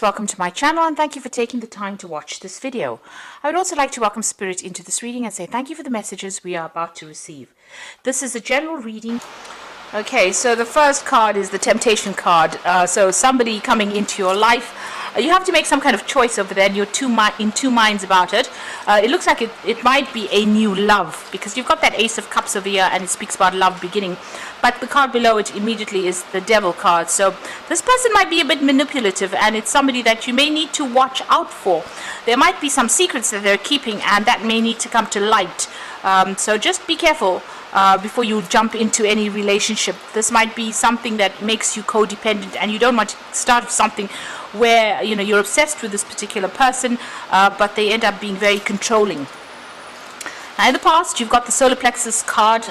welcome to my channel and thank you for taking the time to watch this video. I would also like to welcome Spirit into this reading and say thank you for the messages we are about to receive. This is a general reading. Okay, so the first card is the Temptation card. So somebody coming into your life. You have to make some kind of choice over there and you're in two minds about it. It looks like it might be a new love because you've got that Ace of Cups over here and it speaks about love beginning. But the card below it immediately is the Devil card. So this person might be a bit manipulative and it's somebody that you may need to watch out for. There might be some secrets that they're keeping and that may need to come to light. So just be careful before you jump into any relationship. This might be something that makes you codependent and you don't want to start something where you're obsessed with this particular person, but they end up being very controlling. Now in the past, you've got the Solar Plexus card,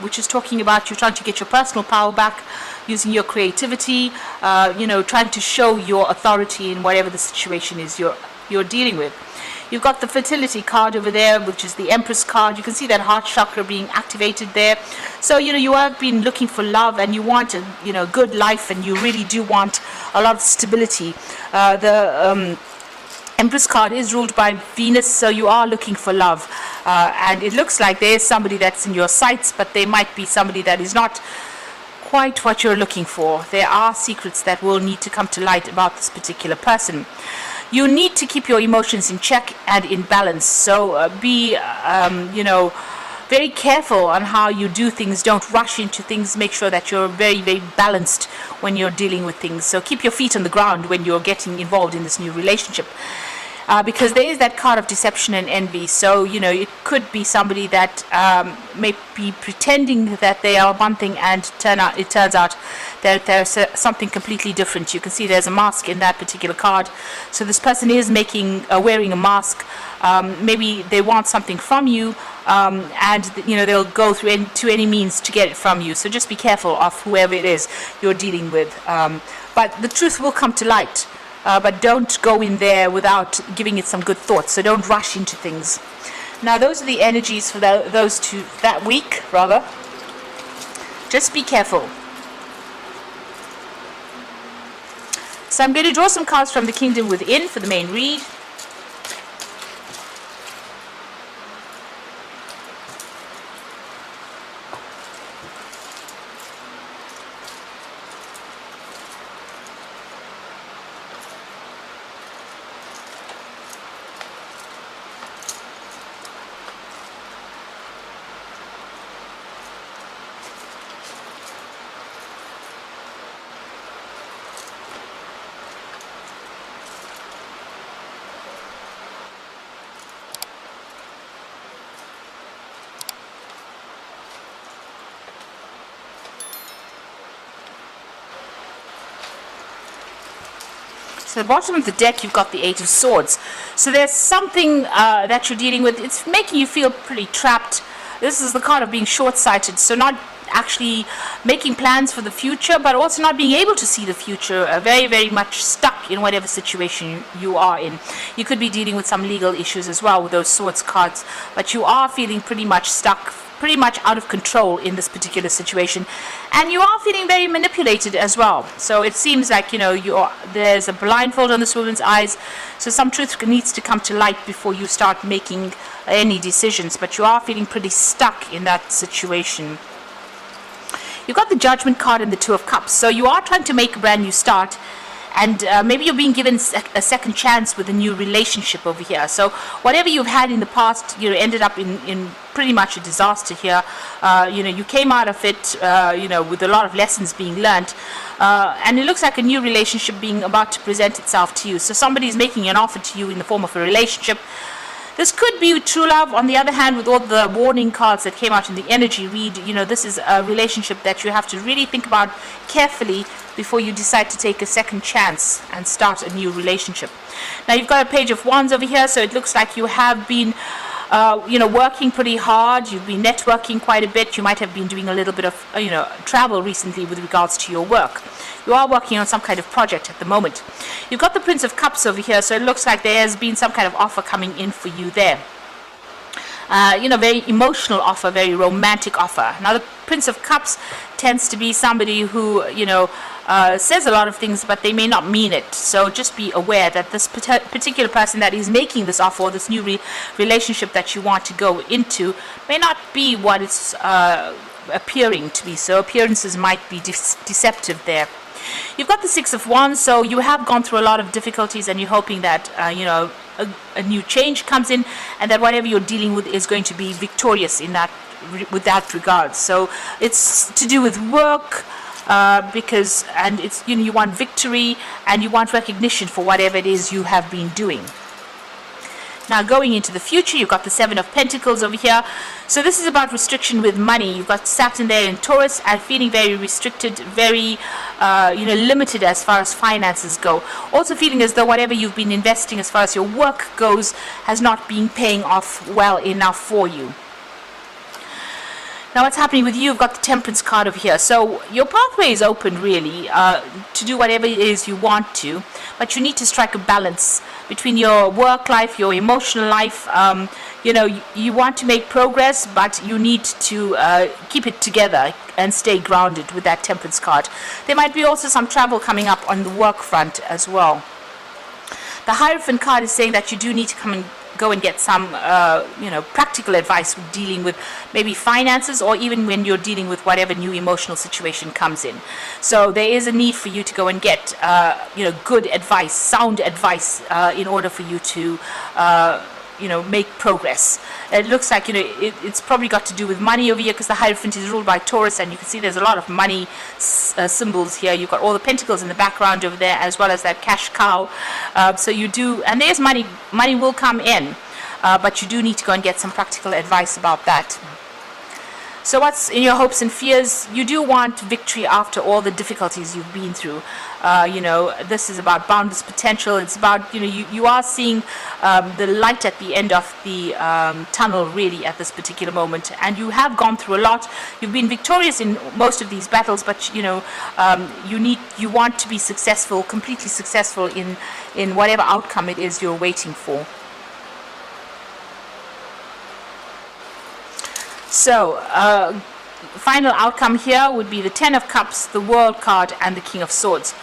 which is talking about you trying to get your personal power back, using your creativity, trying to show your authority in whatever the situation is you're dealing with. You've got the Fertility card over there, which is the Empress card. You can see that heart chakra being activated there. So, you have been looking for love and you want a good life and you really do want a lot of stability. The Empress card is ruled by Venus, so you are looking for love. And it looks like there's somebody that's in your sights, but there might be somebody that is not quite what you're looking for. There are secrets that will need to come to light about this particular person. You need to keep your emotions in check and in balance. So be, very careful on how you do things. Don't rush into things. Make sure that you're very, very balanced when you're dealing with things. So keep your feet on the ground when you're getting involved in this new relationship. Because there is that card of deception and envy. So, it could be somebody that may be pretending that they are one thing and it turns out that there's something completely different. You can see there's a mask in that particular card. So this person is wearing a mask. Maybe they want something from you and, they'll go to any means to get it from you. So just be careful of whoever it is you're dealing with. But the truth will come to light. But don't go in there without giving it some good thoughts. So don't rush into things. Now, those are the energies for that week, rather. Just be careful. So I'm going to draw some cards from the Kingdom Within for the main read. So at the bottom of the deck, you've got the Eight of Swords. So there's something that you're dealing with. It's making you feel pretty trapped. This is the card of being short-sighted. So not actually making plans for the future, but also not being able to see the future. Very, very much stuck in whatever situation you are in. You could be dealing with some legal issues as well with those Swords cards. But you are feeling pretty much stuck, pretty much out of control in this particular situation, and you are feeling very manipulated as well. So it seems like there's a blindfold on this woman's eyes, so some truth needs to come to light before you start making any decisions, but you are feeling pretty stuck in that situation. You've got the Judgment card and the Two of Cups, so you are trying to make a brand new start. And maybe you're being given a second chance with a new relationship over here. So whatever you've had in the past, ended up in pretty much a disaster here. You came out of it, with a lot of lessons being learned. And it looks like a new relationship being about to present itself to you. So somebody is making an offer to you in the form of a relationship. This could be true love. On the other hand, with all the warning cards that came out in the energy read, this is a relationship that you have to really think about carefully before you decide to take a second chance and start a new relationship. Now, you've got a Page of Wands over here, so it looks like you have been working pretty hard. You've been networking quite a bit. You might have been doing a little bit of, travel recently with regards to your work. You are working on some kind of project at the moment. You've got the Prince of Cups over here, so it looks like there has been some kind of offer coming in for you there. very emotional offer, very romantic offer. Now, the Prince of Cups tends to be somebody who, says a lot of things, but they may not mean it. So just be aware that this particular person that is making this offer, or this new relationship that you want to go into, may not be what it's appearing to be. So appearances might be deceptive there. You've got the Six of Wands, so you have gone through a lot of difficulties, and you're hoping that a new change comes in, and that whatever you're dealing with is going to be victorious in that with that regard. So it's to do with work, because it's you want victory and you want recognition for whatever it is you have been doing. Now, going into the future, you've got the Seven of Pentacles over here. So this is about restriction with money. You've got Saturn there in Taurus, and feeling very restricted, very limited as far as finances go. Also feeling as though whatever you've been investing as far as your work goes has not been paying off well enough for you. Now, what's happening with you? You've got the Temperance card over here. So your pathway is open, really, to do whatever it is you want to, but you need to strike a balance between your work life, your emotional life. You want to make progress, but you need to keep it together and stay grounded with that Temperance card. There might be also some travel coming up on the work front as well. The Hierophant card is saying that you do need to go and get some practical advice with dealing with maybe finances, or even when you're dealing with whatever new emotional situation comes in. So there is a need for you to go and get good advice, sound advice, in order for you to make progress. It looks like it's probably got to do with money over here, because the Hierophant is ruled by Taurus, and you can see there's a lot of money symbols here. You've got all the pentacles in the background over there, as well as that cash cow. So you do, and there's money will come in, but you do need to go and get some practical advice about that. So what's in your hopes and fears? You do want victory after all the difficulties you've been through. This is about boundless potential. It's about, you are seeing the light at the end of the tunnel, really, at this particular moment. And you have gone through a lot. You've been victorious in most of these battles, but, you want to be successful, completely successful in whatever outcome it is you're waiting for. So, final outcome here would be the Ten of Cups, the World card, and the King of Swords.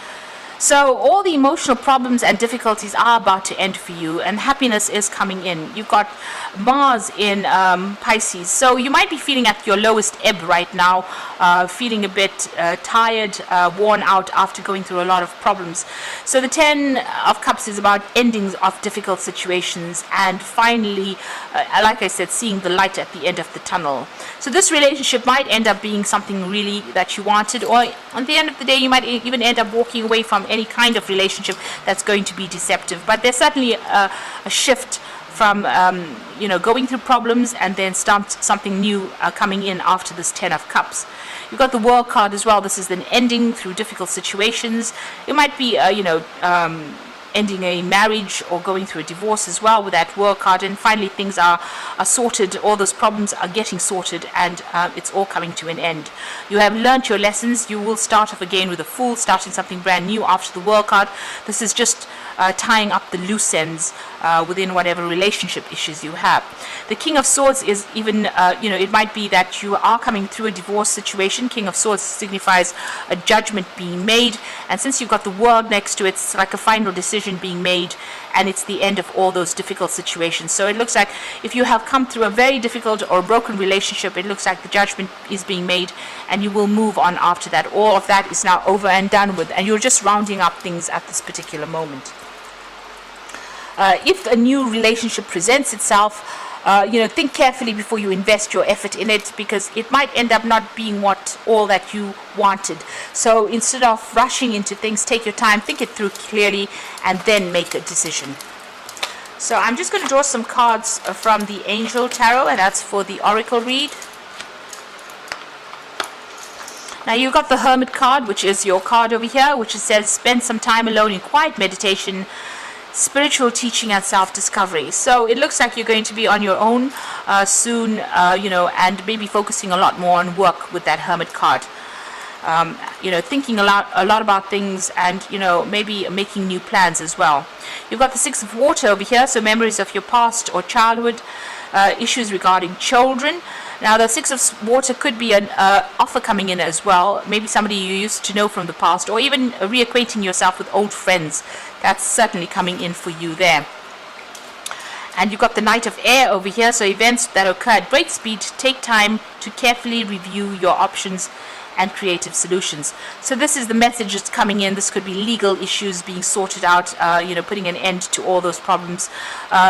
So all the emotional problems and difficulties are about to end for you, and happiness is coming in. You've got Mars in Pisces, so you might be feeling at your lowest ebb right now, feeling a bit tired, worn out after going through a lot of problems. So the Ten of Cups is about endings of difficult situations, and finally, like I said, seeing the light at the end of the tunnel. So this relationship might end up being something really that you wanted, or at the end of the day, you might even end up walking away from any kind of relationship that's going to be deceptive. But there's certainly a shift from going through problems and then something new coming in after this Ten of Cups. You've got the World card as well. This is an ending through difficult situations. It might be ending a marriage or going through a divorce as well with that World card, and finally things are sorted. All those problems are getting sorted, and it's all coming to an end. You have learnt your lessons. You will start off again with a Fool, starting something brand new after the World card. This is just tying up the loose ends within whatever relationship issues you have. The King of Swords is even, it might be that you are coming through a divorce situation. King of Swords signifies a judgment being made, and since you've got the World next to it, it's like a final decision being made, and it's the end of all those difficult situations. So it looks like if you have come through a very difficult or broken relationship, it looks like the judgment is being made, and you will move on after that. All of that is now over and done with, and you're just rounding up things at this particular moment. If a new relationship presents itself, think carefully before you invest your effort in it, because it might end up not being all that you wanted. So instead of rushing into things, take your time, think it through clearly, and then make a decision. So I'm just going to draw some cards from the Angel Tarot, and that's for the Oracle read. Now you've got the Hermit card, which is your card over here, which says spend some time alone in quiet meditation, spiritual teaching, and self-discovery. So it looks like you're going to be on your own soon, and maybe focusing a lot more on work with that Hermit card. Thinking a lot about things, and maybe making new plans as well. You've got the Six of Water over here, so memories of your past or childhood. issues regarding children. Now, the Six of Water could be an offer coming in as well. Maybe somebody you used to know from the past, or even reacquainting yourself with old friends. That's certainly coming in for you there. And you've got the Knight of Air over here, so events that occur at great speed. Take time to carefully review your options and creative solutions. So this is the message that's coming in. This could be legal issues being sorted out, putting an end to all those problems.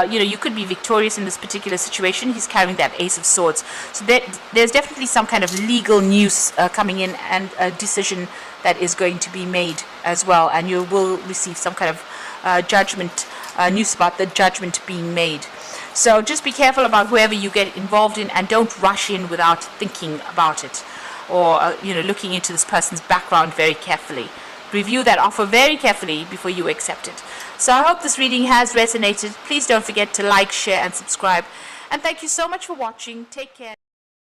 You could be victorious in this particular situation. He's carrying that Ace of Swords. So there's definitely some kind of legal news coming in, and a decision that is going to be made as well. And you will receive some kind of judgment, news about the judgment being made. So just be careful about whoever you get involved in, and don't rush in without thinking about it, or looking into this person's background very carefully. Review that offer very carefully before you accept it. So I hope this reading has resonated. Please don't forget to like, share and subscribe. And thank you so much for watching. Take care.